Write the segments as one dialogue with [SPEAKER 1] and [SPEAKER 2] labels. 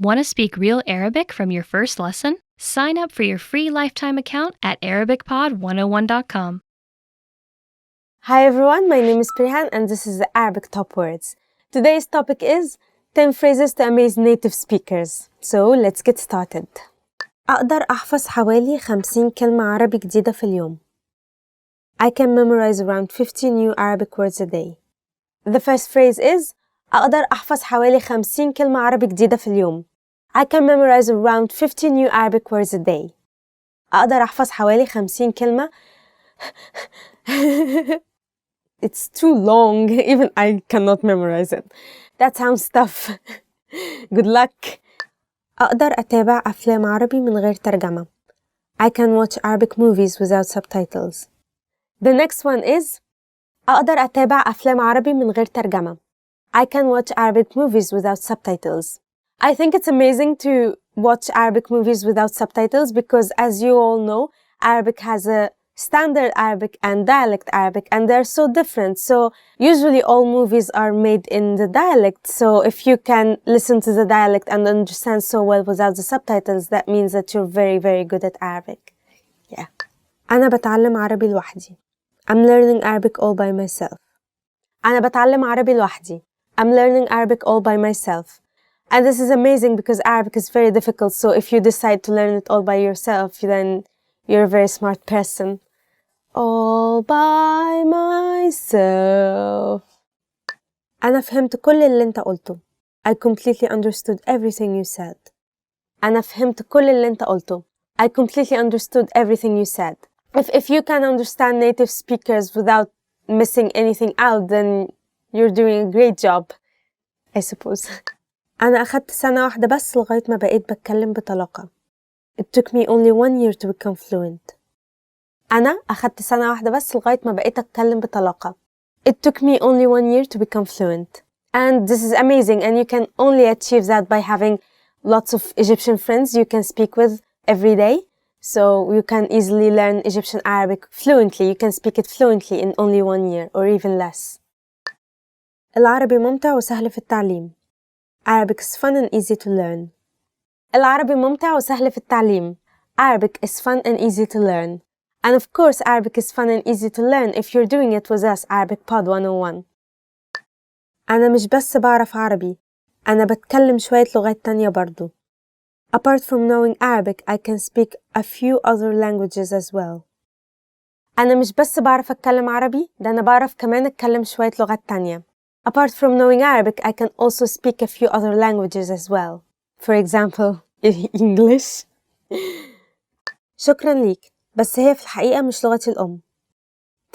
[SPEAKER 1] Want to speak real Arabic from your first lesson? Sign up for your free lifetime account at ArabicPod101.com.
[SPEAKER 2] Hi everyone, my name is Prihan and this is the Arabic Top Words. Today's topic is 10 phrases to amaze native speakers. So let's get started. أقدر أحفظ حوالي 50 كلمة عربي جديدة في اليوم. I can memorize around 50 new Arabic words a day. The first phrase is أقدر أحفظ حوالي 50 كلمة عربي جديدة في اليوم. I can memorize around 50 new Arabic words a day. أقدر أحفظ حوالي 50 كلمة. It's too long, even I cannot memorize it. That sounds tough. Good luck. أقدر أتابع أفلام عربي من غير ترجمة. I can watch Arabic movies without subtitles. The next one is أقدر أتابع أفلام عربي من غير ترجمة. I can watch Arabic movies without subtitles. I think it's amazing to watch Arabic movies without subtitles because, as you all know, Arabic has a standard Arabic and dialect Arabic, and they're so different. So usually all movies are made in the dialect. So if you can listen to the dialect and understand so well without the subtitles, that means that you're very, very good at Arabic. Yeah. أنا بتعلم عربي لوحدي. I'm learning Arabic all by myself. أنا بتعلم عربي لوحدي. I'm learning Arabic all by myself. And this is amazing because Arabic is very difficult. So if you decide to learn it all by yourself, then you're a very smart person. All by myself. أنا فهمت كل اللي أنت قلته. I completely understood everything you said. أنا فهمت كل اللي أنت قلته. I completely understood everything you said. If you can understand native speakers without missing anything out, then you're doing a great job, I suppose. أنا أخدت سنة واحدة بس لغاية ما بقيت بتكلم بطلاقة. It took me only 1 year to become fluent. أنا أخدت سنة واحدة بس لغاية ما بقيت أتكلم بطلاقة. It took me only 1 year to become fluent. And this is amazing, and you can only achieve that by having lots of Egyptian friends you can speak with every day. So you can easily learn Egyptian Arabic fluently. You can speak it fluently in only 1 year or even less. العربي ممتع وسهل في التعليم. Arabic is fun and easy to learn. العربي ممتع وسهل في التعليم. Arabic is fun and easy to learn. And of course, Arabic is fun and easy to learn if you're doing it with us, Arabic Pod 101. أنا مش بس بعرف عربي. أنا بتكلم شوية لغات تانية برضو. Apart from knowing Arabic, I can speak a few other languages as well. أنا مش بس بعرف أتكلم عربي، ده أنا بعرف كمان أتكلم شوية لغات تانية. Apart from knowing Arabic, I can also speak a few other languages as well. For example, English. شكراً ليك، بس هي في الحقيقة مش لغتي الأم.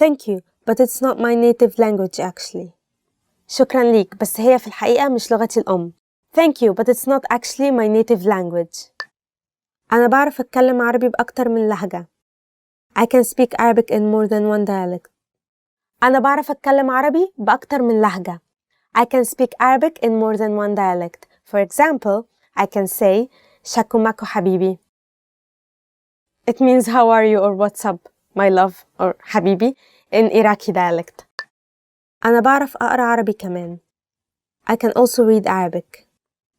[SPEAKER 2] Thank you, but it's not my native language actually. شكراً ليك، بس هي في الحقيقة مش لغتي الأم. Thank you, but it's not actually my native language. أنا بعرف أتكلم عربي بأكتر من لهجة. I can speak Arabic in more than one dialect. أنا بعرف أتكلم عربي بأكتر من لهجة. I can speak Arabic in more than one dialect. For example, I can say شكو ماكو حبيبي. It means how are you or what's up, my love, or حبيبي in Iraqi dialect. أنا بعرف أقرأ عربي كمان. I can also read Arabic.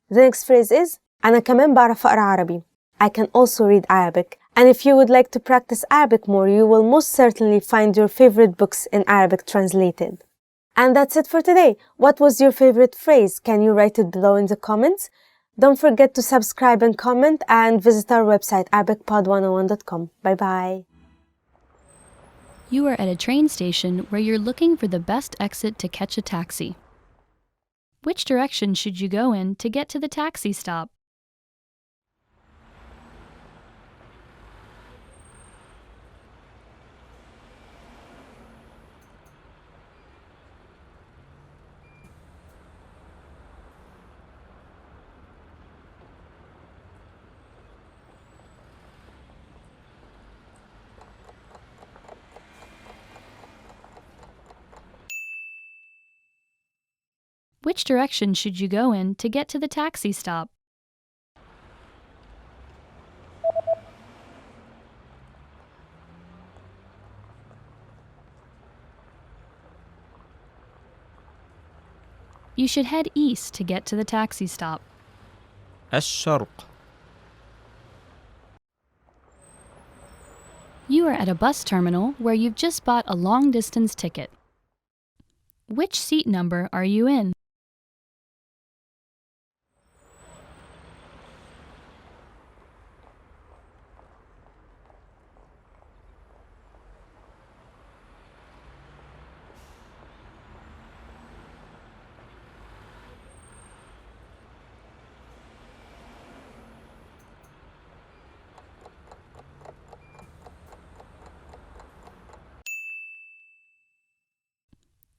[SPEAKER 2] The next phrase is أنا كمان بعرف أقرأ عربي. I can also read Arabic. And if you would like to practice Arabic more, you will most certainly find your favorite books in Arabic translated. And that's it for today. What was your favorite phrase? Can you write it below in the comments? Don't forget to subscribe and comment, and visit our website, arabicpod101.com. Bye-bye.
[SPEAKER 1] You are at a train station where you're looking for the best exit to catch a taxi. Which direction should you go in to get to the taxi stop? Which direction should you go in to get to the taxi stop? You should head east to get to the taxi stop.
[SPEAKER 3] الشرق.
[SPEAKER 1] You are at a bus terminal where you've just bought a long-distance ticket. Which seat number are you in?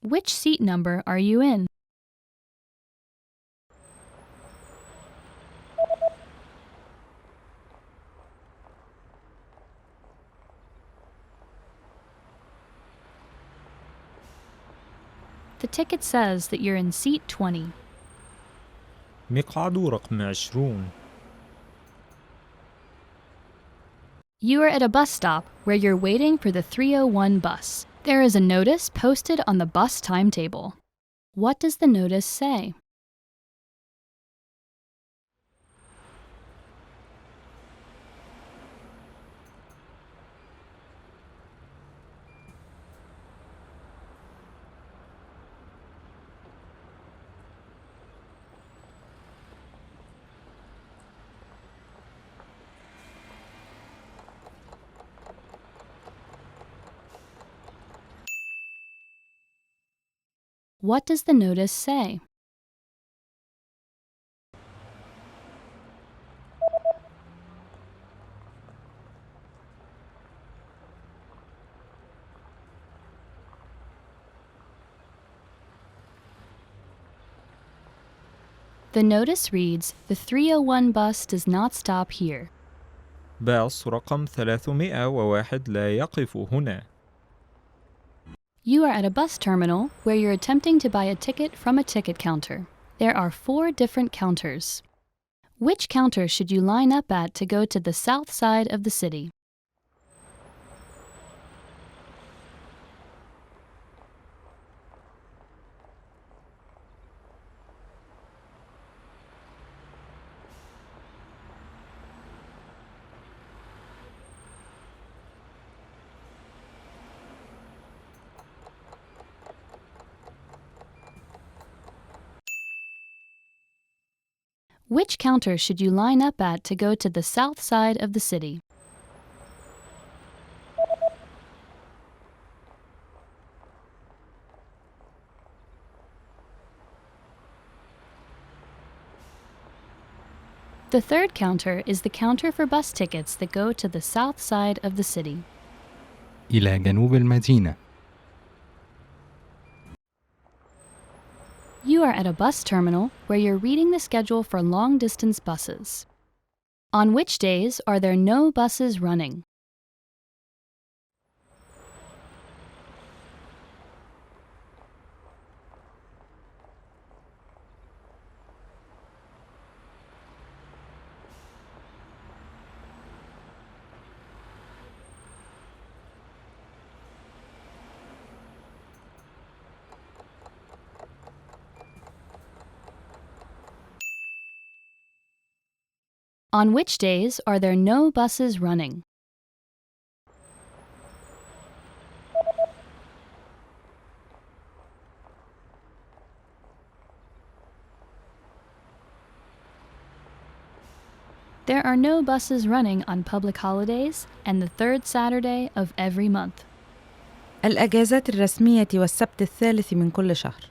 [SPEAKER 1] Which seat number are you in? The ticket says that you're in seat 20.
[SPEAKER 3] مقعد رقم 20.
[SPEAKER 1] You are at a bus stop where you're waiting for the 301 bus. There is a notice posted on the bus timetable. What does the notice say? What does the notice say? The notice reads, "The 301 bus does not stop here."
[SPEAKER 3] باص رقم 301 لا يقف هنا.
[SPEAKER 1] You are at a bus terminal where you're attempting to buy a ticket from a ticket counter. There are 4 different counters. Which counter should you line up at to go to the south side of the city? Which counter should you line up at to go to the south side of the city? The third counter is the counter for bus tickets that go to the south side of the city.
[SPEAKER 4] إلى جنوب المدينة.
[SPEAKER 1] You are at a bus terminal where you're reading the schedule for long-distance buses. On which days are there no buses running? On which days are there no buses running? There are no buses running on public holidays and the third Saturday of every month.
[SPEAKER 5] الأجازات الرسمية والسبت الثالث من كل شهر.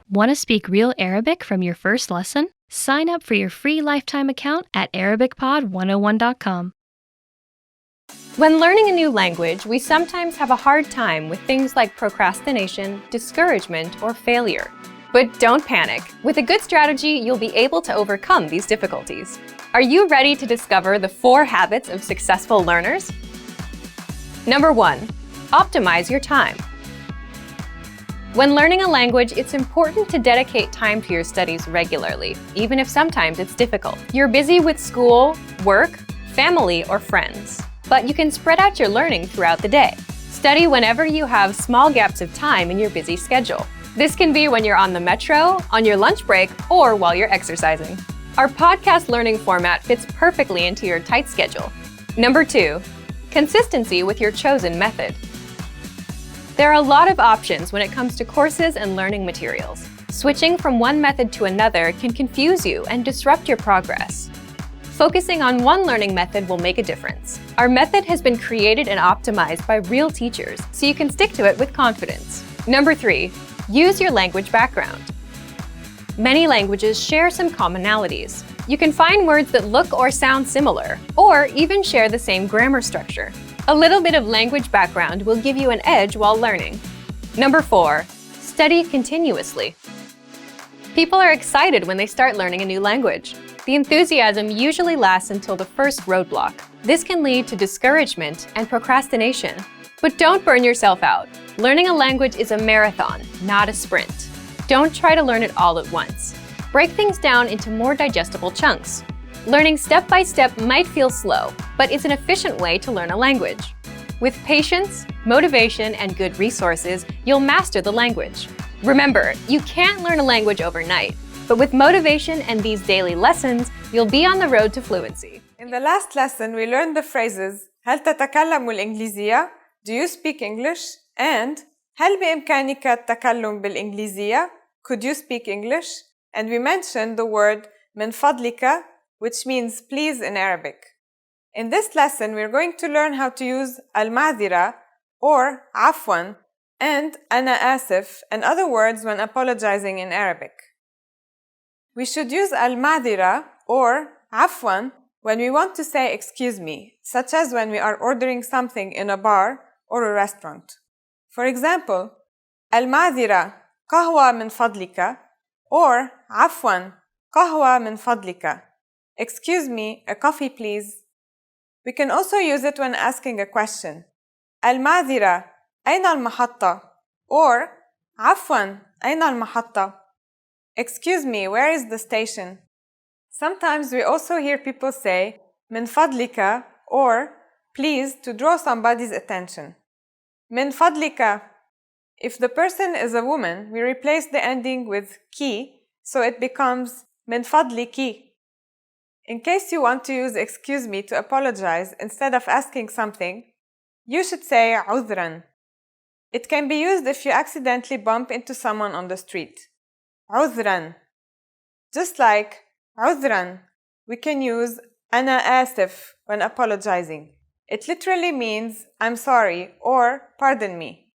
[SPEAKER 1] Want to speak real Arabic from your first lesson? Sign up for your free lifetime account at ArabicPod101.com.
[SPEAKER 6] When learning a new language, we sometimes have a hard time with things like procrastination, discouragement, or failure. But don't panic. With a good strategy, you'll be able to overcome these difficulties. Are you ready to discover the 4 habits of successful learners? Number 1, optimize your time. When learning a language, it's important to dedicate time to your studies regularly, even if sometimes it's difficult. You're busy with school, work, family, or friends, but you can spread out your learning throughout the day. Study whenever you have small gaps of time in your busy schedule. This can be when you're on the metro, on your lunch break, or while you're exercising. Our podcast learning format fits perfectly into your tight schedule. Number 2, consistency with your chosen method. There are a lot of options when it comes to courses and learning materials. Switching from one method to another can confuse you and disrupt your progress. Focusing on one learning method will make a difference. Our method has been created and optimized by real teachers, so you can stick to it with confidence. Number 3, use your language background. Many languages share some commonalities. You can find words that look or sound similar, or even share the same grammar structure. A little bit of language background will give you an edge while learning. Number 4, study continuously. People are excited when they start learning a new language. The enthusiasm usually lasts until the first roadblock. This can lead to discouragement and procrastination. But don't burn yourself out. Learning a language is a marathon, not a sprint. Don't try to learn it all at once. Break things down into more digestible chunks. Learning step by step might feel slow, but it's an efficient way to learn a language. With patience, motivation, and good resources, you'll master the language. Remember, you can't learn a language overnight, but with motivation and these daily lessons, you'll be on the road to fluency.
[SPEAKER 7] In the last lesson, we learned the phrases هل تتكلم الإنجليزية? Do you speak English? And هل بإمكانك التكلم بالإنجليزية? Could you speak English? And we mentioned the word من فضلك, which means please in Arabic. In this lesson, we're going to learn how to use المعذرة or عفواً and أنا آسف and other words when apologizing in Arabic. We should use المعذرة or عفواً when we want to say excuse me, such as when we are ordering something in a bar or a restaurant. For example, المعذرة قهوة من فضلك or عفواً قهوة من فضلك. Excuse me, a coffee please. We can also use it when asking a question. المعذرة أين المحطة? Or عفواً أين المحطة? Excuse me, where is the station? Sometimes we also hear people say من فضلك or please to draw somebody's attention. من فضلك. If the person is a woman, we replace the ending with ki, so it becomes من فضلك. In case you want to use excuse me to apologize instead of asking something, you should say عذراً. It can be used if you accidentally bump into someone on the street. عذراً. Just like عذراً, we can use أنا آسف when apologizing. It literally means I'm sorry or pardon me.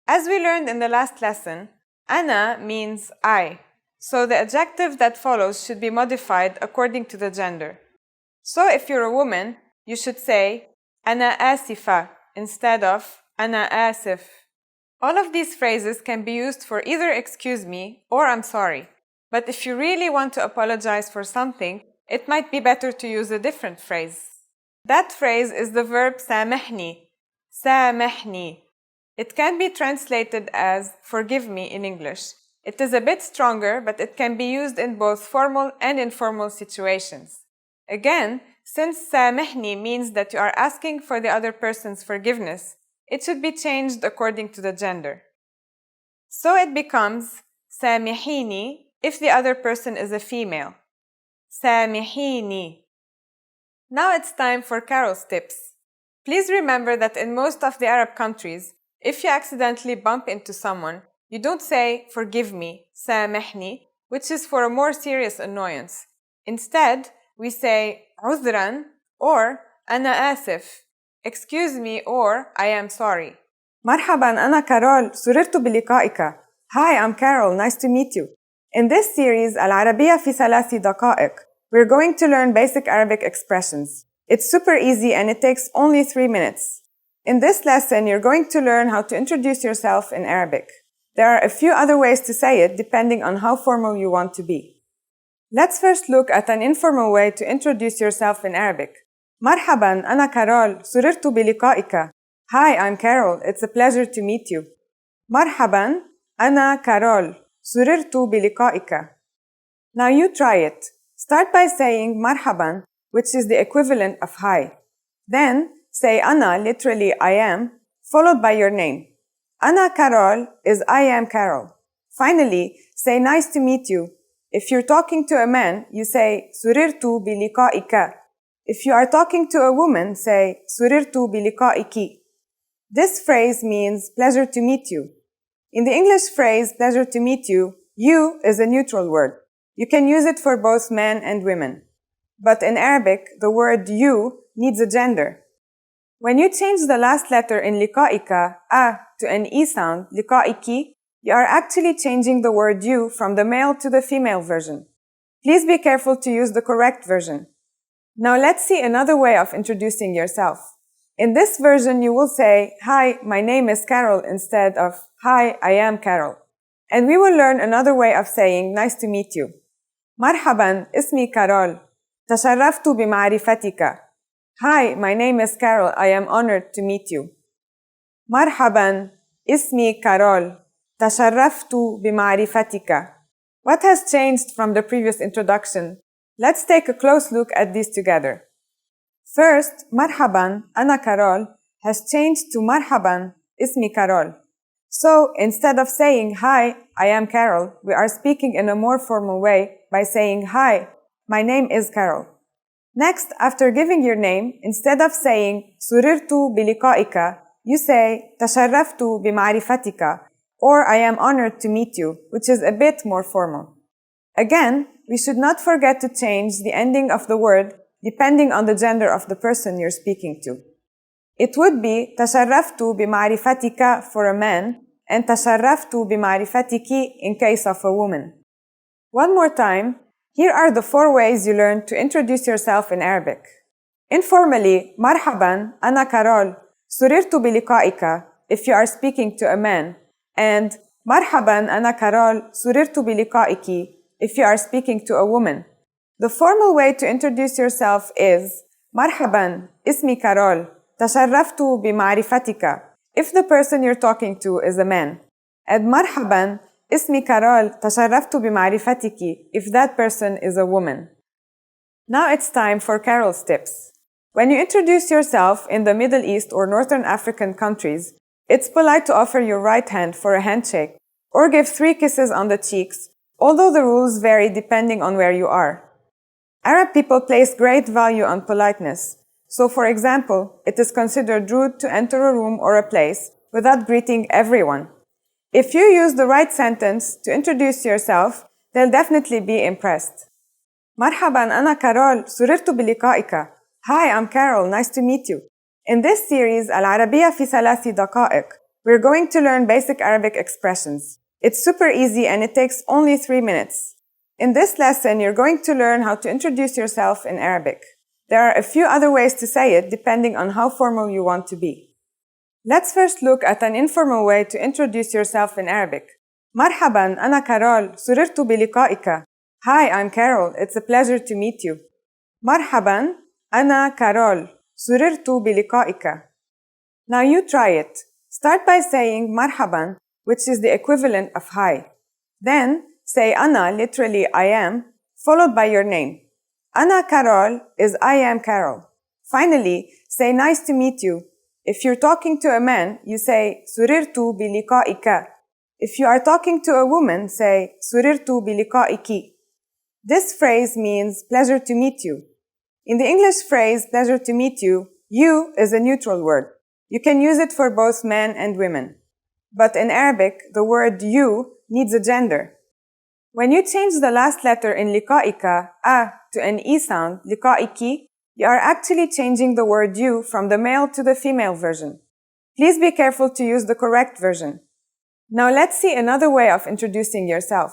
[SPEAKER 7] As we learned in the last lesson, أنا means I, so the adjective that follows should be modified according to the gender. So if you're a woman, you should say أنا آسفة instead of أنا آسف. All of these phrases can be used for either excuse me or I'm sorry. But if you really want to apologize for something, it might be better to use a different phrase. That phrase is the verb سامحني. سامحني. It can be translated as forgive me in English. It is a bit stronger, but it can be used in both formal and informal situations. Again, since سامحني means that you are asking for the other person's forgiveness, it should be changed according to the gender. So it becomes سامحيني if the other person is a female. سامحيني. Now it's time for Carol's tips. Please remember that in most of the Arab countries, if you accidentally bump into someone, you don't say forgive me, سامحني, which is for a more serious annoyance. Instead, we say عذراً or أنا آسف, excuse me or I am sorry.
[SPEAKER 8] مرحباً أنا كارول سررت بلقائك. Hi, I'm Carol. Nice to meet you. In this series, العربية في 3 دقائق, we're going to learn basic Arabic expressions. It's super easy and it takes only 3 minutes. In this lesson, you're going to learn how to introduce yourself in Arabic. There are a few other ways to say it depending on how formal you want to be. Let's first look at an informal way to introduce yourself in Arabic. مرحباً أنا كارول سررت بلقائك. Hi, I'm Carol. It's a pleasure to meet you. مرحباً أنا كارول سررت بلقائك. Now you try it. Start by saying مرحباً, which is the equivalent of hi. Then say أنا, literally I am, followed by your name. أنا كارول is I am Carol. Finally, say nice to meet you. If you're talking to a man, you say سررت بلقائك. If you are talking to a woman, say سررت بلقائك. This phrase means pleasure to meet you. In the English phrase pleasure to meet you, you is a neutral word. You can use it for both men and women. But in Arabic, the word you needs a gender. When you change the last letter in لقائك, a, to an e sound, لقائك, you are actually changing the word you from the male to the female version. Please be careful to use the correct version. Now let's see another way of introducing yourself. In this version, you will say, "Hi, my name is Carol," instead of, "Hi, I am Carol." And we will learn another way of saying, "Nice to meet you." مرحبا, اسمي كارول. تشرفت بمعرفتك. Hi, my name is Carol. I am honored to meet you. مرحبا, اسمي كارول. تشرفت بمعرفتك. What has changed from the previous introduction? Let's take a close look at these together. First, مرحبا, أنا كارول has changed to مرحبا, اسمي كارول. So, instead of saying, "Hi, I am Carol," we are speaking in a more formal way by saying, "Hi, my name is Carol." Next, after giving your name, instead of saying سررت بلقائك, you say تشرفت بمعرفتك, or I am honored to meet you, which is a bit more formal. Again, we should not forget to change the ending of the word depending on the gender of the person you're speaking to. It would be تشرفت بمعرفتك for a man and تشرفت بمعرفتك in case of a woman. One more time, here are the 4 ways you learn to introduce yourself in Arabic. Informally, مرحبا, أنا كارول. سررت بلقائك if you are speaking to a man, and مرحبا, أنا كارول. سررت بلقائك if you are speaking to a woman. The formal way to introduce yourself is مرحبا, اسمي كارول. تشرفت بمعرفتك if the person you're talking to is a man, and مرحبا, اسمي كارول. تشرفت بمعرفتك if that person is a woman. Now it's time for Carol's tips. When you introduce yourself in the Middle East or Northern African countries, it's polite to offer your right hand for a handshake or give 3 kisses on the cheeks, although the rules vary depending on where you are. Arab people place great value on politeness. So, for example, it is considered rude to enter a room or a place without greeting everyone. If you use the right sentence to introduce yourself, they'll definitely be impressed. مرحبا, أنا كارول. سررت بلقائك. Hi, I'm Carol. Nice to meet you. In this series, العربية في 3 دقائق, we're going to learn basic Arabic expressions. It's super easy and it takes only 3 minutes. In this lesson, you're going to learn how to introduce yourself in Arabic. There are a few other ways to say it depending on how formal you want to be. Let's first look at an informal way to introduce yourself in Arabic. مرحبا, أنا كارول. سررت بلقائك. Hi, I'm Carol. It's a pleasure to meet you. مرحبا, أنا كارول. سررت بلقائك. Now you try it. Start by saying مرحبا, which is the equivalent of hi. Then say أنا, literally I am, followed by your name. أنا كارول is I am Carol. Finally, say nice to meet you. If you're talking to a man, you say سررت بلقائك. If you are talking to a woman, say سررت بلقائك. This phrase means pleasure to meet you. In the English phrase pleasure to meet you, you is a neutral word. You can use it for both men and women. But in Arabic, the word you needs a gender. When you change the last letter in لقائك, a, to an e sound, لقائك, you are actually changing the word you from the male to the female version. Please be careful to use the correct version. Now let's see another way of introducing yourself.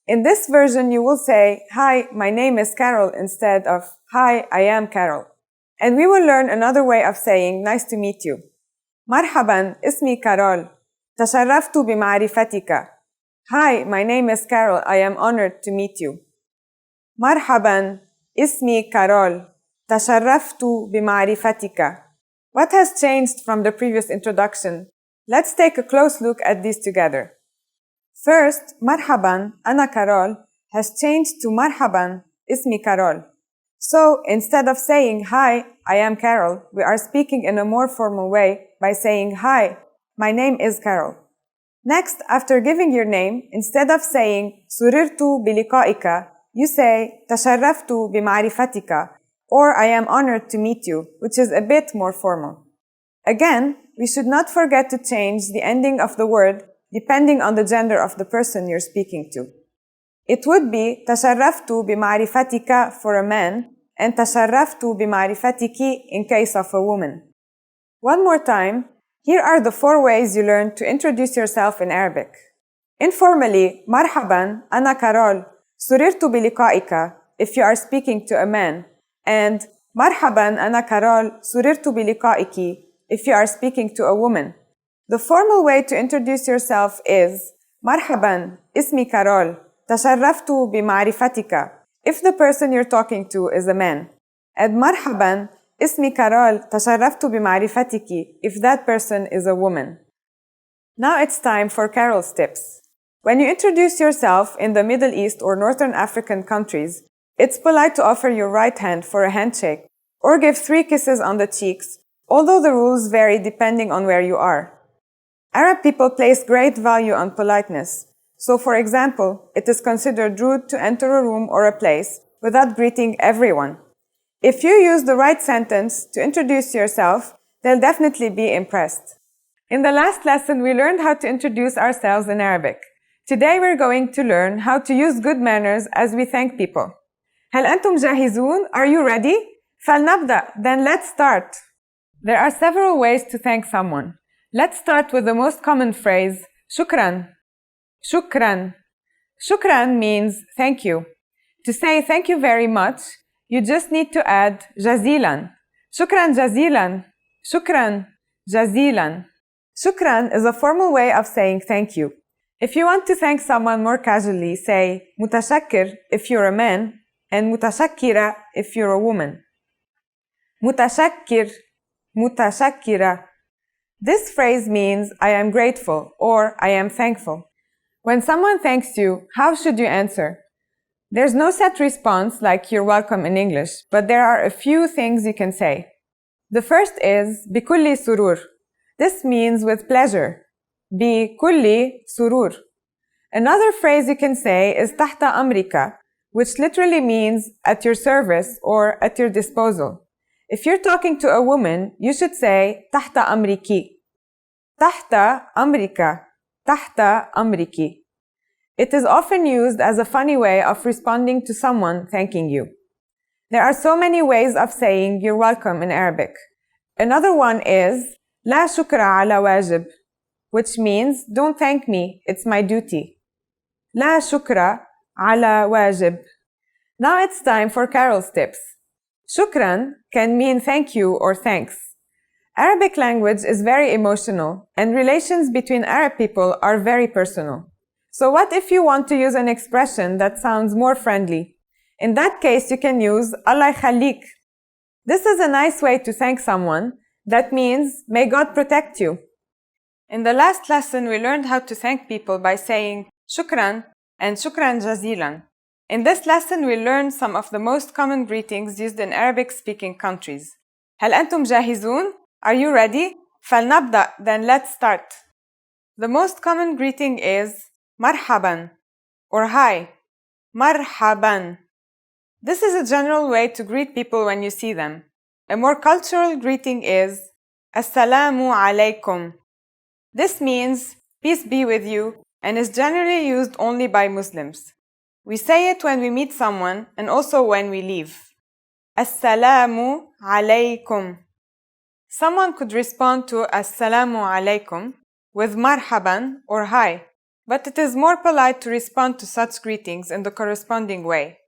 [SPEAKER 8] In this version, you will say, "Hi, my name is Carol," instead of, "Hi, I am Carol." And we will learn another way of saying, "Nice to meet you." مرحبا, اسمي كارول. تشرفت بمعرفتك. Hi, my name is Carol. I am honored to meet you. مرحبا, اسمي كارول. تشرفت بمعرفتك. What has changed from the previous introduction? Let's take a close look at these together. First, مرحبا, أنا كارول has changed to مرحبا, اسمي كارول. So, instead of saying, "Hi, I am Carol," we are speaking in a more formal way by saying, "Hi, my name is Carol." Next, after giving your name, instead of saying سررت بلقائك, you say تشرفت بمعرفتك, or I am honored to meet you, which is a bit more formal. Again, we should not forget to change the ending of the word depending on the gender of the person you're speaking to. It would be تشرفت بمعرفتك for a man and تشرفت بمعرفتك in case of a woman. One more time, here are the 4 ways you learn to introduce yourself in Arabic. Informally, مرحبا أنا كارول سررت بلقائك if you are speaking to a man, and مرحبا أنا كارول سررت بلقائك if you are speaking to a woman. The formal way to introduce yourself is مرحبا اسمي كارول تشرفت بمعرفتك if the person you're talking to is a man, and مرحبا اسمي كارول تشرفت بمعرفتك if that person is a woman. Now it's time for Carol's tips. When you introduce yourself in the Middle East or Northern African countries, it's polite to offer your right hand for a handshake or give 3 kisses on the cheeks, although the rules vary depending on where you are. Arab people place great value on politeness. So, for example, it is considered rude to enter a room or a place without greeting everyone. If you use the right sentence to introduce yourself, they'll definitely be impressed. In the last lesson, we learned how to introduce ourselves in Arabic. Today, we're going to learn how to use good manners as we thank people. هل أنتم جاهزون? Are you ready? فلنبدأ. Then let's start. There are several ways to thank someone. Let's start with the most common phrase, شكراً. شكراً. شكراً means thank you. To say thank you very much, you just need to add جزيلاً. شكراً جزيلاً. شكراً جزيلاً. شكراً is a formal way of saying thank you. If you want to thank someone more casually, say متشكر if you're a man and متشكرة if you're a woman. متشكر. متشكرة. This phrase means I am grateful or I am thankful. When someone thanks you, how should you answer? There's no set response like you're welcome in English, but there are a few things you can say. The first is بكل سرور. This means with pleasure. بكل سرور. Another phrase you can say is تحت أمرك, which literally means at your service or at your disposal. If you're talking to a woman, you should say تحت أمرك. تحت أمرك. تحت أمرك. It is often used as a funny way of responding to someone thanking you. There are so many ways of saying you're welcome in Arabic. Another one is لا شكر على واجب, which means don't thank me, it's my duty. لا شكر على واجب. Now it's time for Carol's tips. شكراً can mean thank you or thanks. Arabic language is very emotional, and relations between Arab people are very personal. So what if you want to use an expression that sounds more friendly? In that case, you can use Allah يخليك. This is a nice way to thank someone. That means, may God protect you.
[SPEAKER 7] In the last lesson, we learned how to thank people by saying shukran and shukran jazilan. In this lesson, we learned some of the most common greetings used in Arabic-speaking countries. هل أنتم جاهزون? Are you ready? فلنبدأ. Then let's start. The most common greeting is marhaban or hi. Marhaban. This is a general way to greet people when you see them. A more cultural greeting is assalamu alaikum. This means peace be with you and is generally used only by Muslims. We say it when we meet someone and also when we leave. Assalamu alaikum. Someone could respond to assalamu alaikum with marhaban or hi, but it is more polite to respond to such greetings in the corresponding way.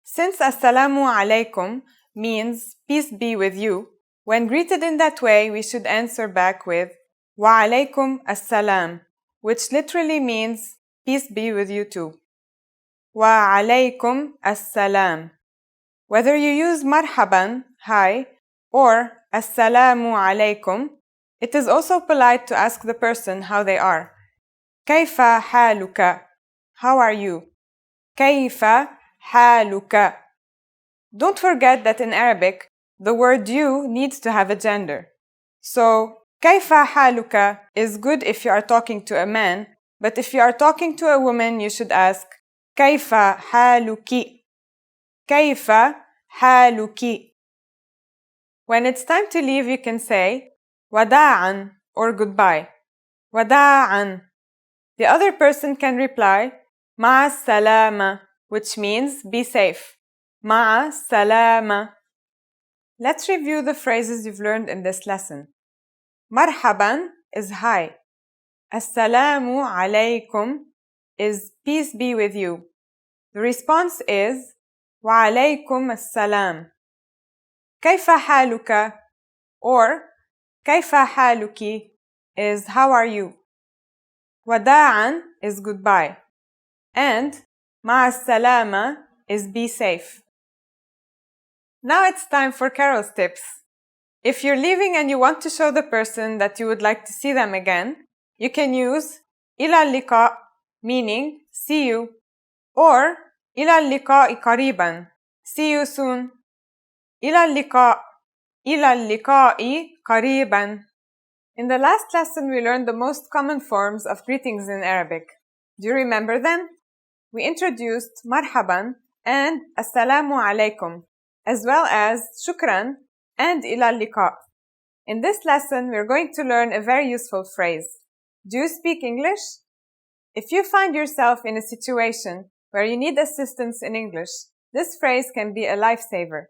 [SPEAKER 7] Since assalamu alaikum means peace be with you, when greeted in that way, we should answer back with wa alaikum assalam, which literally means peace be with you too. Wa alaikum assalam. Whether you use marhaban, hi, or assalamu alaikum, it is also polite to ask the person how they are. Kayfa haluka? How are you? Kayfa haluka? Don't forget that in Arabic, the word you needs to have a gender. So, kayfa haluka is good if you are talking to a man, But if you are talking to a woman, you should ask كيف حالك? كيف حالك? When it's time to leave, you can say وداعاً or goodbye. وداعاً. The other person can reply مع السلامة, which means be safe. مع السلامة. Let's review the phrases you've learned in this lesson. مرحباً is hi. السلام عليكم is peace be with you. The response is وعليكم السلام. كيف حالك or كيف حالك is how are you. وداعاً is goodbye. And مع السلامة is be safe. Now it's time for Carol's tips. If you're leaving and you want to show the person that you would like to see them again, you can use إلى اللقاء, meaning see you, or إلى اللقاء قريباً, see you soon. إلى اللقاء, إلى اللقاء قريباً. In the last lesson, we learned the most common forms of greetings in Arabic. Do you remember them? We introduced marhaban and assalamu alaikum, as well as shukran and ila liqa. In this lesson, we're going to learn a very useful phrase. Do you speak English? If you find yourself in a situation where you need assistance in English, this phrase can be a lifesaver.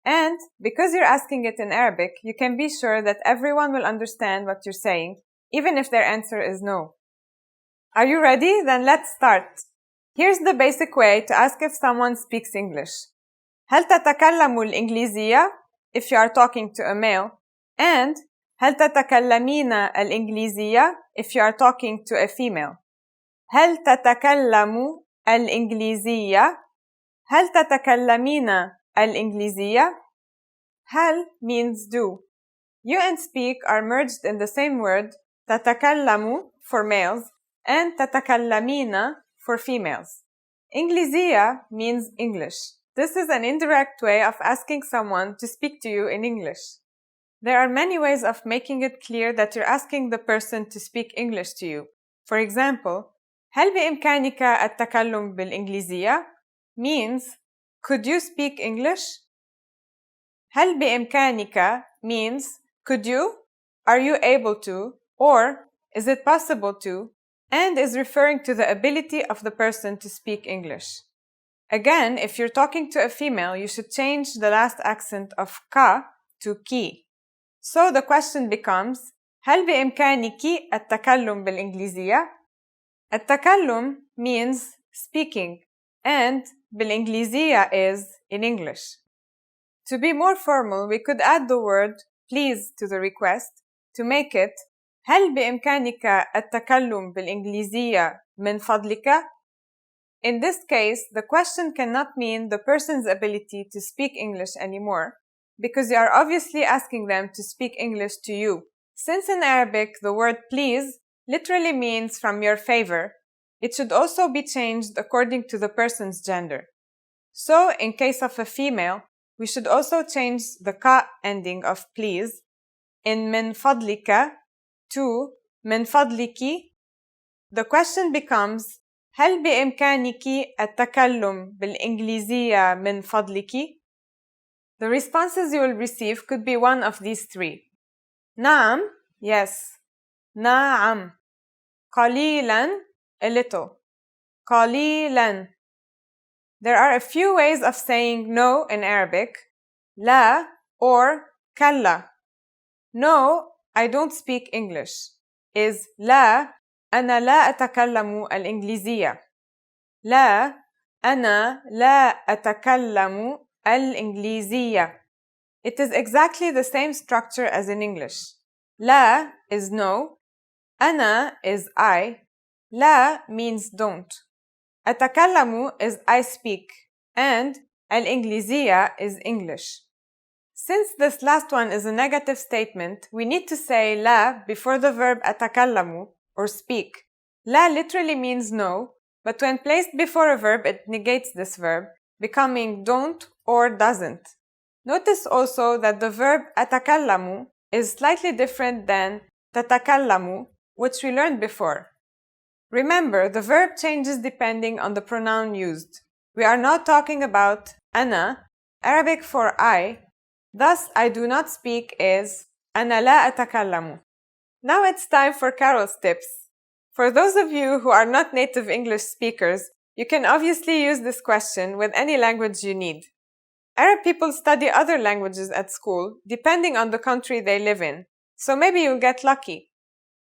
[SPEAKER 7] And because you're asking it in Arabic, you can be sure that everyone will understand what you're saying, even if their answer is no. Are you ready? Then let's start. Here's the basic way to ask if someone speaks English. هل تتكلم الإنجليزية? If you are talking to a male. And هل تتكلمين الإنجليزية? If you are talking to a female. هل تتكلم الإنجليزية؟ هل تتكلمين الإنجليزية؟ هل means do. You and speak are merged in the same word تتكلم for males and تتكلمين for females. إنجليزية means English. This is an indirect way of asking someone to speak to you in English. There are many ways of making it clear that you're asking the person to speak English to you. For example, هل بإمكانك التكلم بالإنجليزية? Means, could you speak English? هل بإمكانك means, could you? Are you able to? Or, is it possible to? And is referring to the ability of the person to speak English. Again, if you're talking to a female, you should change the last accent of ka to ki. So the question becomes, هل بإمكانك التكلم بالإنجليزية? التكلم means speaking, and بالإنجليزية is in English. To be more formal, we could add the word please to the request to make it هل بإمكانك التكلم بالإنجليزية من فضلك? In this case, the question cannot mean the person's ability to speak English anymore, because you are obviously asking them to speak English to you. Since in Arabic, the word please literally means from your favor, it should also be changed according to the person's gender. So, in case of a female, we should also change the ka ending of please in min fadlika to min fadliki. The question becomes هل بإمكانك التكلم بالإنجليزية من فضلك? The responses you will receive could be one of these three. نعم, yes. نعم. قليلاً, a little. قليلاً. There are a few ways of saying no in Arabic. لا or كلا. No, I don't speak English is لا أنا لا أتكلم الإنجليزية. لا أنا لا أتكلم الإنجليزية. It is exactly the same structure as in English. لا is no. أنا is I. لا means don't. أتكلم is I speak. And الإنجليزية is English. Since this last one is a negative statement, we need to say لا before the verb أتكلم or speak. لا literally means no, but when placed before a verb, it negates this verb, becoming don't or doesn't. Notice also that the verb أتكلم is slightly different than تتكلم, which we learned before. Remember, the verb changes depending on the pronoun used. We are not talking about أنا, Arabic for I, thus I do not speak is أنا لا أتكلم. Now it's time for Carol's tips. For those of you who are not native English speakers, you can obviously use this question with any language you need. Arab people study other languages at school, depending on the country they live in, so maybe you'll get lucky.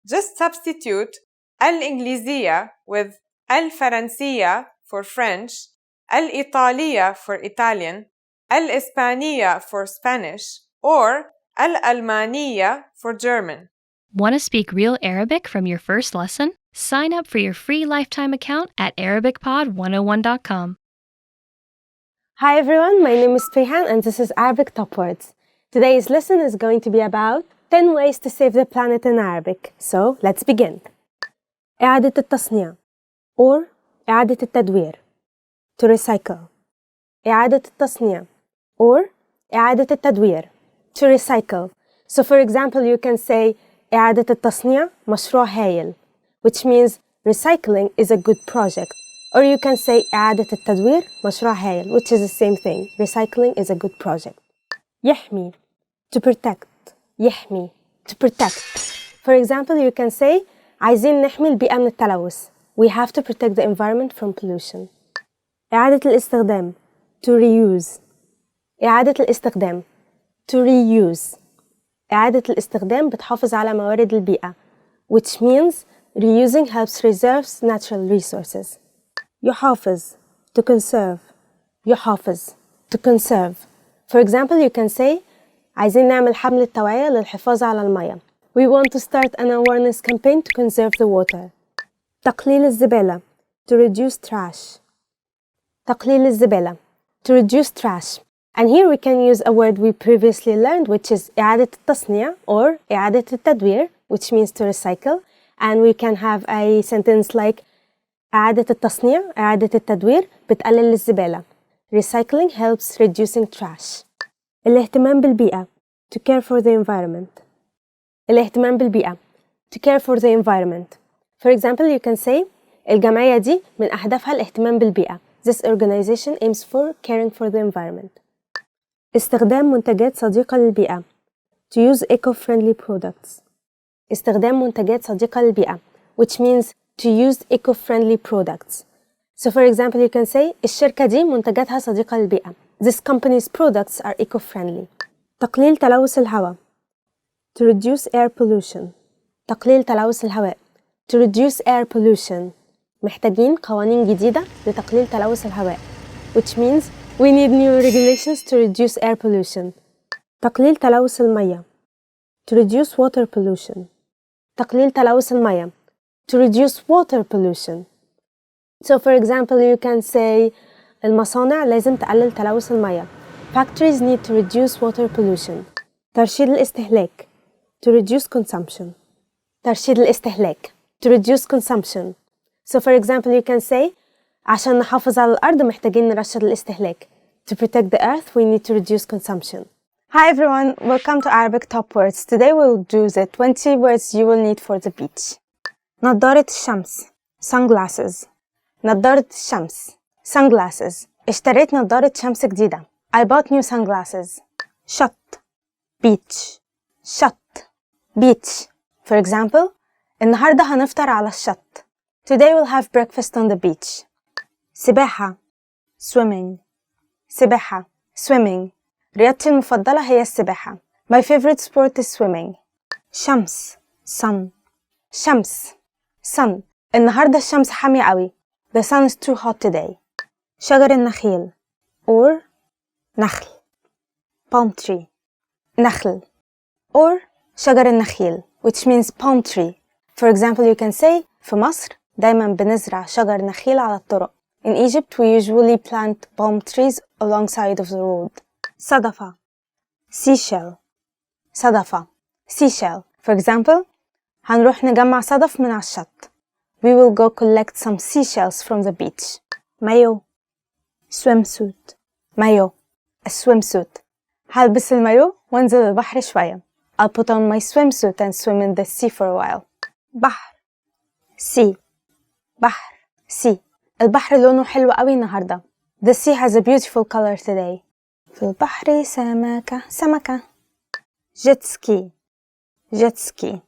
[SPEAKER 7] Just substitute الإنجليزية with الفرنسية for French, الإيطالية for Italian, الإسبانية for Spanish, or الألمانية for German.
[SPEAKER 1] Want to speak real Arabic from your first lesson? Sign up for your free lifetime account at ArabicPod101.com.
[SPEAKER 2] Hi everyone, my name is Fayhan and this is Arabic Top Words. Today's lesson is going to be about 10 ways to save the planet in Arabic. So let's begin. إعادة التصنيع or إعادة التدوير. To recycle. إعادة التصنيع or إعادة التدوير. To recycle. So for example, you can say إعادة التصنيع مشروع هايل, which means recycling is a good project. Or you can say إعادة التدوير مشروع هايل, which is the same thing. Recycling is a good project. يحمي, to protect. يحمي, to protect. For example, you can say عايزين نحمي البيئة من التلوث. We have to protect the environment from pollution. إعادة الاستخدام, to reuse. إعادة الاستخدام, to reuse. إعادة الاستخدام بتحافظ على موارد البيئة, which means reusing helps preserve natural resources. يحافظ, to conserve. يحافظ, to conserve. For example, you can say عايزين نعمل حملة توعية للحفاظ على المياه. We want to start an awareness campaign to conserve the water. تقليل الزبالة, to reduce trash. تقليل الزبالة, to reduce trash. And here we can use a word we previously learned, which is إعادة التصنيع or إعادة التدوير, which means to recycle. And we can have a sentence like إعادة التصنيع, إعادة التدوير بتقلل الزبالة. Recycling helps reducing trash. الاهتمام بالبيئة, to care for the environment. الاهتمام بالبيئة, to care for the environment. For example, you can say الجمعية دي من أهدافها الاهتمام بالبيئة. This organization aims for caring for the environment. استخدام منتجات صديقة للبيئة, to use eco-friendly products. استخدام منتجات صديقة للبيئة, which means to use eco-friendly products. So for example, you can say الشركة دي منتجاتها صديقة للبيئة. This company's products are eco-friendly. تقليل تلوث الهواء, to reduce air pollution. تقليل تلوث الهواء, to reduce air pollution. محتاجين قوانين جديدة لتقليل تلوث الهواء, which means we need new regulations to reduce air pollution. تقليل تلوث المياه, to reduce water pollution. تقليل تلوث المياه, to reduce water pollution. So for example, you can say المصانع لازم تقلل تلوث المياه. Factories need to reduce water pollution. ترشيد الاستهلاك, to reduce consumption. ترشيد الاستهلاك, to reduce consumption. So for example, you can say عشان نحافظ على الأرض محتاجين نرشد الاستهلاك. To protect the earth, we need to reduce consumption. Hi everyone, welcome to Arabic Top Words. Today we'll do the 20 words you will need for the beach. نظارة الشمس, sunglasses. نظارة الشمس, sunglasses. اشتريت نظارة شمس جديدة. I bought new sunglasses. شط, beach. شط, beach. For example, النهاردة هنفطر على الشط. Today we'll have breakfast on the beach. سباحة, swimming. سباحة, swimming. رياضتي المفضلة هي السباحة. My favorite sport is swimming. شمس, sun. شمس, sun. النهاردة الشمس حامية قوي. The sun is too hot today. شجر النخيل or نخل. palm tree. نخل or شجر النخيل, which means palm tree. For example, you can say في مصر دايما بنزرع شجر نخيل على الطرق. In Egypt, we usually plant palm trees alongside of the road. صدفة, seashell. صدفة, seashell. For example, هنروح نجمع صدف من على الشط. We will go collect some seashells from the beach. مايو, swimsuit. مايو, a swimsuit. هلبس المايو وانزل البحر شوية. I'll put on my swimsuit and swim in the sea for a while. بحر, sea. بحر sea. البحر لونه حلو قوي النهاردة. The sea has a beautiful color today. في البحر سمكة سمكة. jet ski jet ski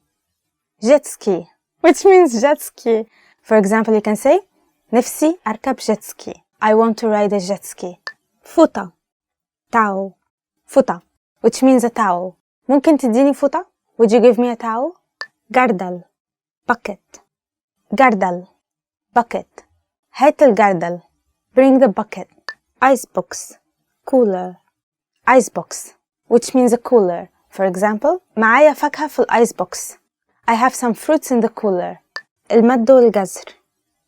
[SPEAKER 2] jet ski, which means jet ski. For example, you can say نفسي أركب jet ski. I want to ride a jet ski. فوطة towel فوطة, which means a towel. ممكن تديني فوطة? Would you give me a towel? جردل bucket جردل bucket. هات الجردل. Bring the bucket. Icebox cooler icebox, which means a cooler. For example, معايا فاكهة في الicebox. I have some fruits in the cooler. المد والجزر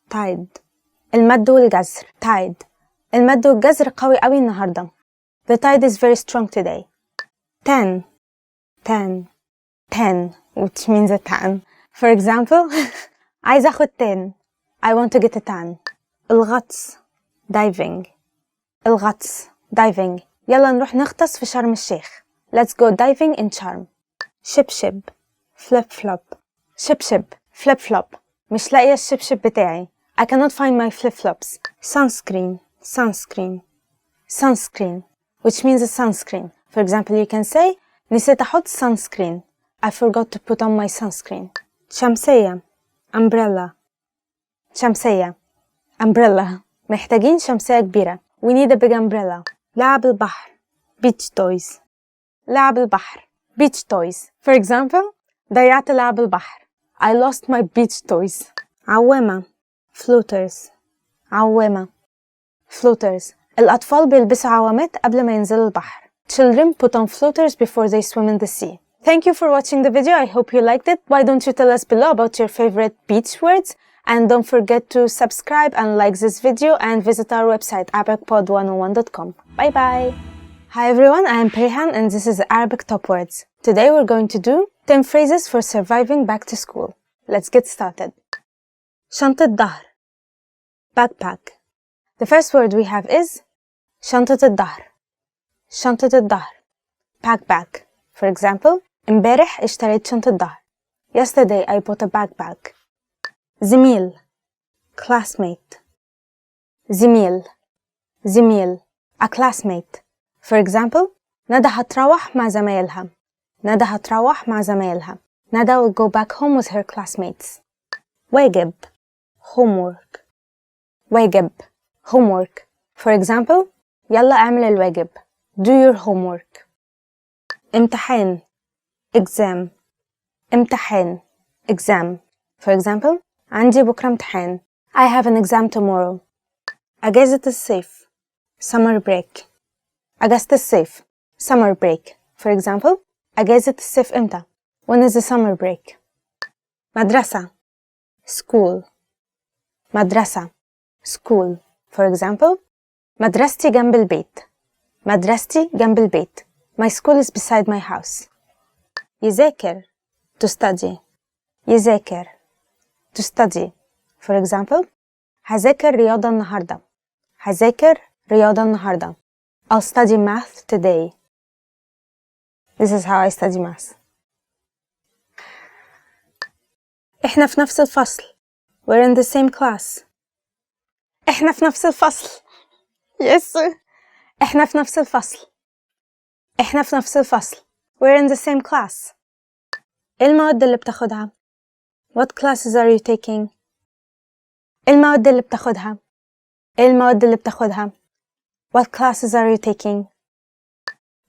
[SPEAKER 2] tide. المد والجزر tide. المد والجزر قوي قوي النهاردة. The tide is very strong today. tan which means a tan. For example, عايزة أخد tan. I want to get a tan. الغطس diving. الغطس diving. يلا نروح نغطس في شرم الشيخ. Let's go diving in Sharm. شبشب flip flop. شبشب flip flop. مش لاقية الشبشب بتاعي. I cannot find my flip flops. Sunscreen which means a sunscreen. For example, you can say نسيت أحط sunscreen. I forgot to put on my sunscreen. شمسية umbrella. شمسية umbrella. محتاجين شمسية كبيرة. We need a big umbrella. لعب البحر beach toys. لعب البحر beach toys. For example, ضيعت لعب البحر. I lost my beach toys. عوامة floaters. عوامة floaters. الأطفال بيلبسوا عوامات قبل ما ينزلوا البحر. Children put on floaters before they swim in the sea. Thank you for watching the video. I hope you liked it. Why don't you tell us below about your favorite beach words? And don't forget to subscribe and like this video and visit our website arabicpod101.com. Bye bye! Hi everyone, I am Perihan and this is Arabic Top Words. Today we're going to do 10 phrases for surviving back to school. Let's get started. شنطة ظهر backpack. The first word we have is شنطة الظهر. شنطة الظهر backpack. For example, امبارح اشتريت شنطة ظهر. Yesterday I bought a backpack. زميل classmate. زميل a classmate. For example, ندى هتروح مع زمايلها. ندى will go back home with her classmates. واجب homework. For example, يلا اعمل الواجب. Do your homework. امتحان exam. For example, عندي بكرة امتحان. I have an exam tomorrow. أجازة الصيف summer break. أجازة الصيف summer break. For example, أجازة الصيف إمتى? When is the summer break? مدرسة school. For example, مدرستي جنب البيت. My school is beside my house. يذاكر to study. For example, هذاكر رياضة النهاردة. I'll study math today. This is how I study math. إحنا في نفس الفصل. We're in the same class. إحنا في نفس الفصل. Yes. إحنا في نفس الفصل. We're in the same class. إيه المواد اللي بتاخدها? What classes are you taking? إيه المواد اللي بتاخدها؟ What classes are you taking?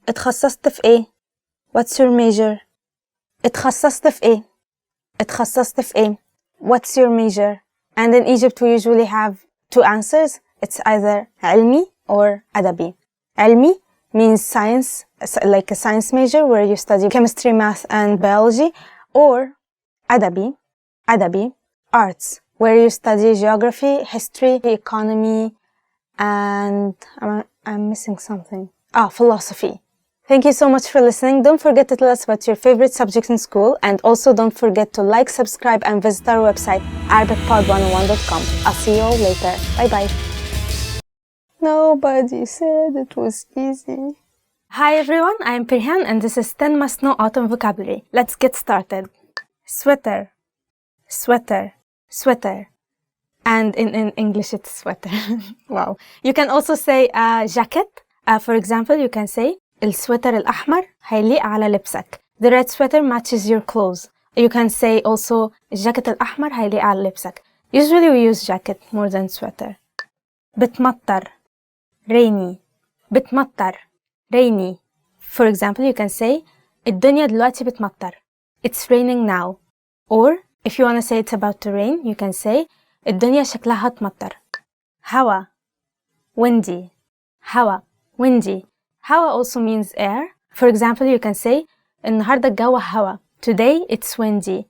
[SPEAKER 2] اتخصصت في إيه؟ What's your major? اتخصصت في إيه؟ What's your major? And in Egypt we usually have two answers. It's either علمي or أدبي. علمي means science, like a science major where you study chemistry, math and biology, or أدبي, arts, where you study geography, history, economy, and I'm missing something. Philosophy. Thank you so much for listening. Don't forget to tell us about your favorite subject in school, and also don't forget to like, subscribe, and visit our website, arabicpod101.com. I'll see you all later. Bye bye. Nobody said it was easy. Hi everyone, I am Perihan, and this is 10 must know autumn vocabulary. Let's get started. Sweater. And in English, it's sweater. Wow. You can also say jacket. For example, you can say السويتر الأحمر هيليق على لبسك. The red sweater matches your clothes. You can say also الجاكيت الأحمر هيليق على لبسك. Usually we use jacket more than sweater. بتمطر rainy. بتمطر rainy. For example, you can say الدنيا دلوقتي بتمطر. It's raining now. Or if you want to say it's about to rain, you can say الدنيا شكلها هتمطر. هوا windy. هوا windy. هوا also means air. For example, you can say النهاردة الجو هوا. Today it's windy.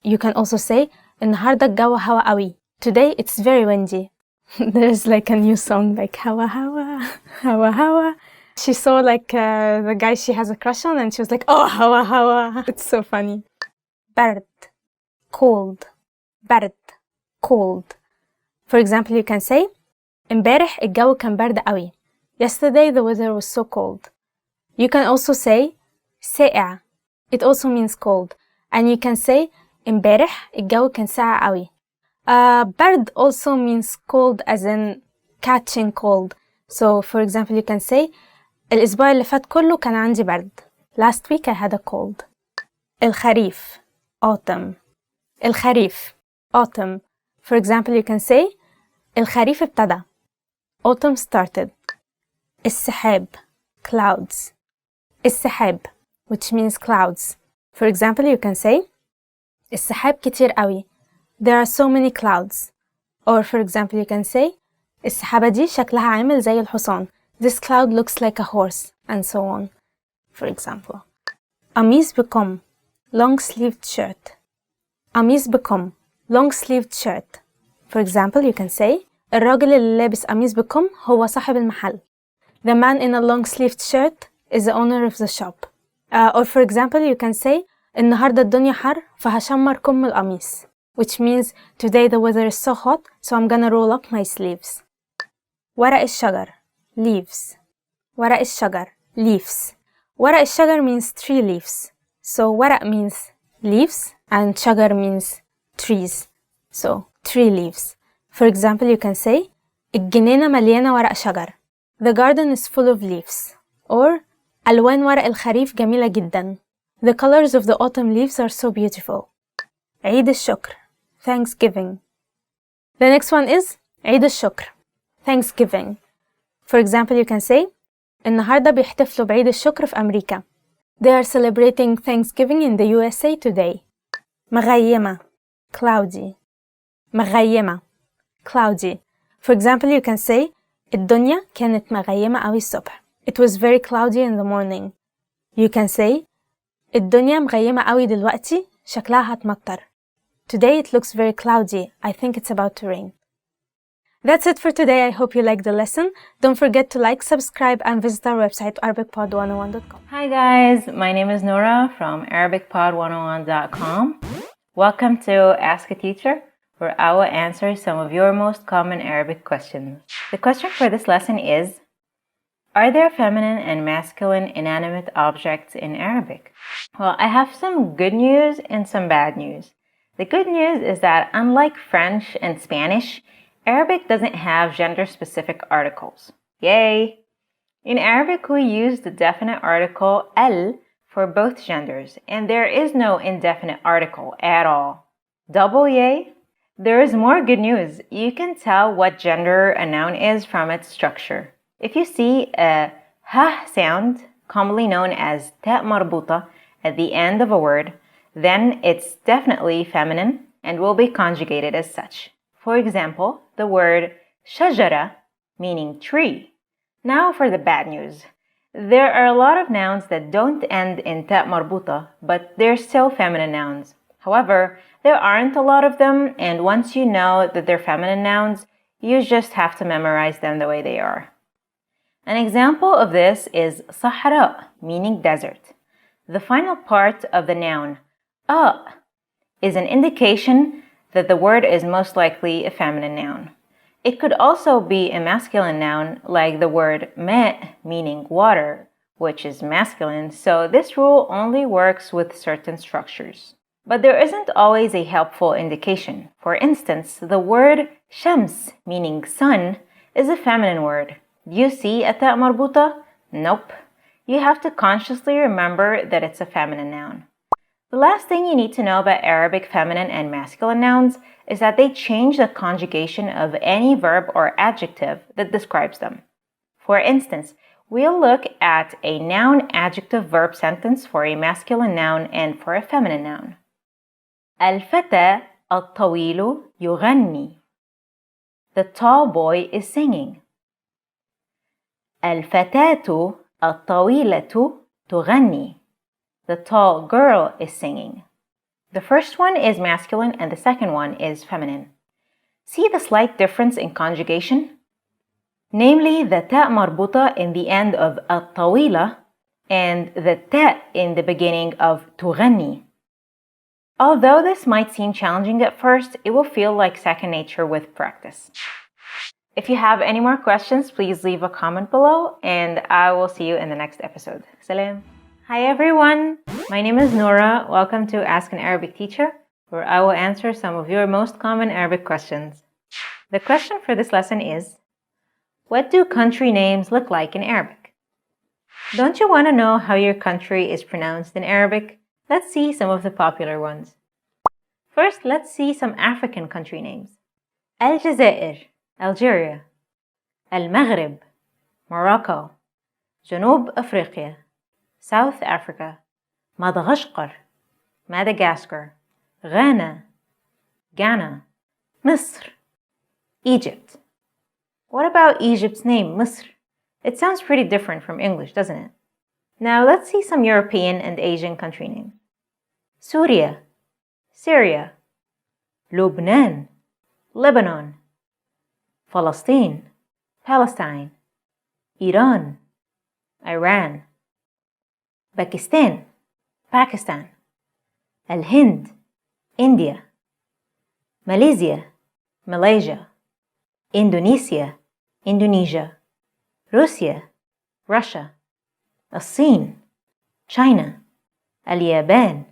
[SPEAKER 2] You can also say النهاردة الجو هوا قوي. Today it's very windy. There's like a new song like هوا هوا هوا هوا. She saw like the guy she has a crush on and she was like, oh هوا هوا. It's so funny. برد cold. برد cold. For example, you can say امبارح الجو كان برد قوي. Yesterday the weather was so cold. You can also say ساقع. It also means cold. And you can say امبارح الجو كان ساقع قوي. برد also means cold as in catching cold. So for example, you can say الأسبوع اللي فات كله كان عندي برد. Last week I had a cold. الخريف autumn. الخريف autumn. For example, you can say الخريف ابتدى. Autumn started. السحاب clouds. السحاب which means clouds. For example, you can say السحاب كتير قوي. There are so many clouds. Or for example, you can say السحابة دي شكلها عامل زي الحصان. This cloud looks like a horse, and so on. For example, قميص بكم long sleeved shirt. قميص بكم long sleeved shirt. For example, you can say الراجل اللي لابس قميص بكم هو صاحب المحل. The man in a long sleeved shirt is the owner of the shop. Or for example, you can say النهاردة الدنيا حر فهشمر كم القميص. Which means today the weather is so hot, so I'm gonna roll up my sleeves. ورق الشجر leaves. ورق الشجر leaves. ورق الشجر means tree leaves. So ورق means leaves and شجر means trees. So tree leaves. For example, you can say الجنينة مليانة ورق شجر. The garden is full of leaves. Or ألوان ورق الخريف جميلة جدا. The colors of the autumn leaves are so beautiful. عيد الشكر Thanksgiving. The next one is عيد الشكر Thanksgiving. For example, you can say النهاردة بيحتفلوا بعيد الشكر في أمريكا. They are celebrating Thanksgiving in the USA today. مغيمة cloudy. مغيمة cloudy. For example, you can say الدنيا كانت مغيمة أوي الصبح. It was very cloudy in the morning. You can say الدنيا مغيمة أوي دلوقتي شكلها هتمطر. Today it looks very cloudy. I think it's about to rain. That's it for today. I hope you liked the lesson. Don't forget to like, subscribe, and visit our website, ArabicPod101.com.
[SPEAKER 9] Hi guys, my name is Nora from ArabicPod101.com. Welcome to Ask a Teacher, where I will answer some of your most common Arabic questions. The question for this lesson is, are there feminine and masculine inanimate objects in Arabic? Well, I have some good news and some bad news. The good news is that unlike French and Spanish, Arabic doesn't have gender-specific articles. Yay! In Arabic, we use the definite article al for both genders, and there is no indefinite article at all. Double yay! There is more good news. You can tell what gender a noun is from its structure. If you see a ha sound, commonly known as ta marbuta, at the end of a word, then it's definitely feminine and will be conjugated as such. For example, the word shajara, meaning tree. Now for the bad news. There are a lot of nouns that don't end in ta marbuta, but they're still feminine nouns. However, there aren't a lot of them, and once you know that they're feminine nouns, you just have to memorize them the way they are. An example of this is Sahara, meaning desert. The final part of the noun, is an indication that the word is most likely a feminine noun. It could also be a masculine noun, like the word ma, meaning water, which is masculine, so this rule only works with certain structures. But there isn't always a helpful indication. For instance, the word shams, meaning sun, is a feminine word. Do you see a ta marbuta? Nope. You have to consciously remember that it's a feminine noun. The last thing you need to know about Arabic feminine and masculine nouns is that they change the conjugation of any verb or adjective that describes them. For instance, we'll look at a noun-adjective-verb sentence for a masculine noun and for a feminine noun. الفتى الطويل يغني. The tall boy is singing. الفتاة الطويلة تغني. The tall girl is singing. The first one is masculine and the second one is feminine. See the slight difference in conjugation? Namely, the ta marbuta in the end of الطويلة and the ta in the beginning of تغني. Although this might seem challenging at first, it will feel like second nature with practice. If you have any more questions, please leave a comment below and I will see you in the next episode. Salam. Hi everyone, my name is Noura. Welcome to Ask an Arabic Teacher, where I will answer some of your most common Arabic questions. The question for this lesson is, what do country names look like in Arabic? Don't you want to know how your country is pronounced in Arabic? Let's see some of the popular ones. First, let's see some African country names. Aljazair, Algeria. Al-Maghrib, Morocco. Janub Afriqa, South Africa. Madagascar, Madagascar. Ghana, Ghana. Misr, Egypt. What about Egypt's name, Misr? It sounds pretty different from English, doesn't it? Now let's see some European and Asian country names. Syria, Syria. Lebanon, Lebanon. Palestine, Palestine. Iran, Iran. Pakistan, Pakistan. Al-Hind, India. Malaysia, Malaysia. Indonesia, Indonesia. Russia, Russia. الصين, China. اليابان,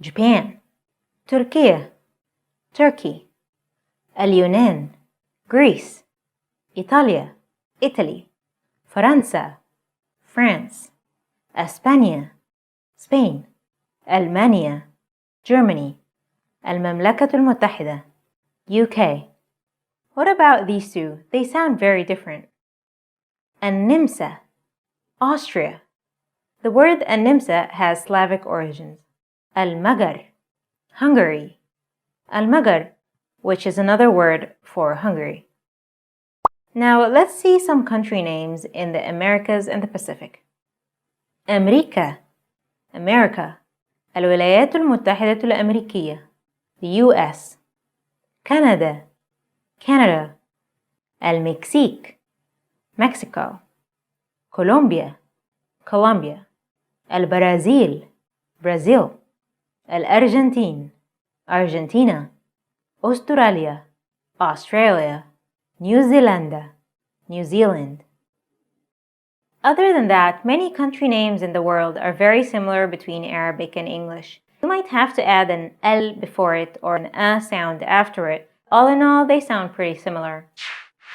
[SPEAKER 9] Japan. Turkey, Turkey. اليونان, Greece. Italia, Italy. فرنسا, France. España, Spain. ألمانيا, Germany. المملكة المتحدة, UK. What about these two? They sound very different. النمسا, Austria. The word النمسا has Slavic origins. المجر, Hungary. المجر, which is another word for Hungary. Now let's see some country names in the Americas and the Pacific. أمريكا, America. الولايات المتحدة الأمريكية, the US. Canada, Canada. المكسيك, Mexico. Colombia, Colombia. البرازيل, Brazil. الأرجنتين, Argentina. أستراليا, Australia. New Zealand, New Zealand. Other than that, many country names in the world are very similar between Arabic and English. You might have to add an L before it or an A sound after it. All in all, they sound pretty similar.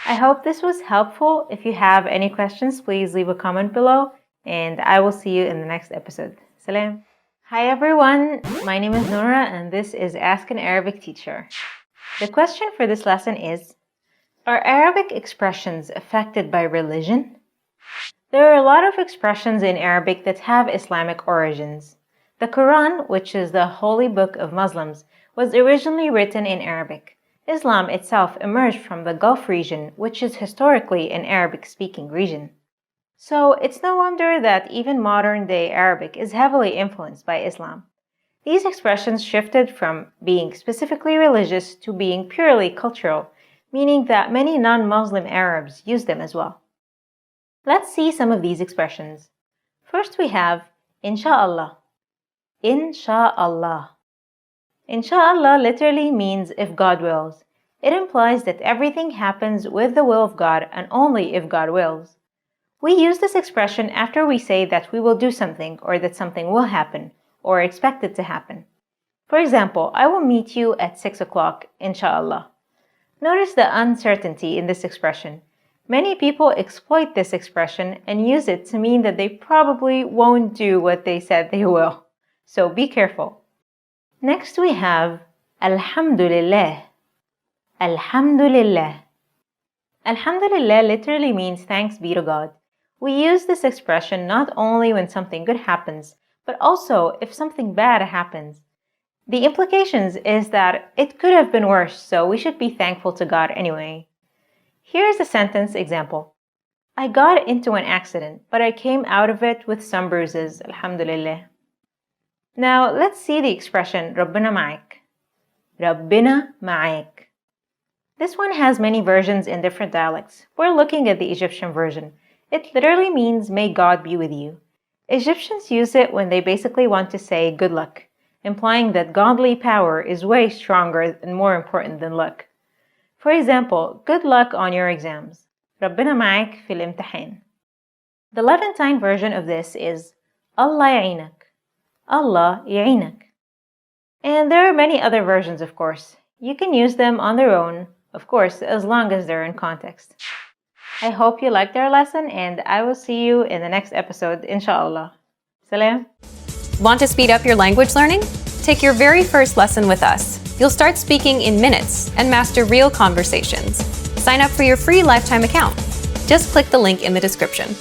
[SPEAKER 9] I hope this was helpful. If you have any questions, please leave a comment below and I will see you in the next episode. Salam. Hi everyone, my name is Noura and this is Ask an Arabic Teacher. The question for this lesson is, are Arabic expressions affected by religion? There are a lot of expressions in Arabic that have Islamic origins. The Quran, which is the holy book of Muslims, was originally written in Arabic. Islam itself emerged from the Gulf region, which is historically an Arabic-speaking region. So it's no wonder that even modern-day Arabic is heavily influenced by Islam. These expressions shifted from being specifically religious to being purely cultural, meaning that many non-Muslim Arabs use them as well. Let's see some of these expressions. First we have Insha'Allah. Insha'Allah. Insha'Allah literally means if God wills. It implies that everything happens with the will of God and only if God wills. We use this expression after we say that we will do something or that something will happen or expect it to happen. For example, I will meet you at 6 o'clock, inshallah. Notice the uncertainty in this expression. Many people exploit this expression and use it to mean that they probably won't do what they said they will. So be careful. Next we have Alhamdulillah. Alhamdulillah. Alhamdulillah literally means thanks be to God. We use this expression not only when something good happens, but also if something bad happens. The implications is that it could have been worse, so we should be thankful to God anyway. Here's a sentence example. I got into an accident, but I came out of it with some bruises, alhamdulillah. Now, let's see the expression ربنا معك. ربنا معك. This one has many versions in different dialects. We're looking at the Egyptian version. It literally means may God be with you. Egyptians use it when they basically want to say good luck, implying that godly power is way stronger and more important than luck. For example, good luck on your exams. ربنا معك في الامتحان. The Levantine version of this is Allah يعينك. Allah يعينك. And there are many other versions, of course. You can use them on their own, of course, as long as they're in context. I hope you liked our lesson, and I will see you in the next episode, inshallah. Salam.
[SPEAKER 6] Want to speed up your language learning? Take your very first lesson with us. You'll start speaking in minutes and master real conversations. Sign up for your free lifetime account. Just click the link in the description.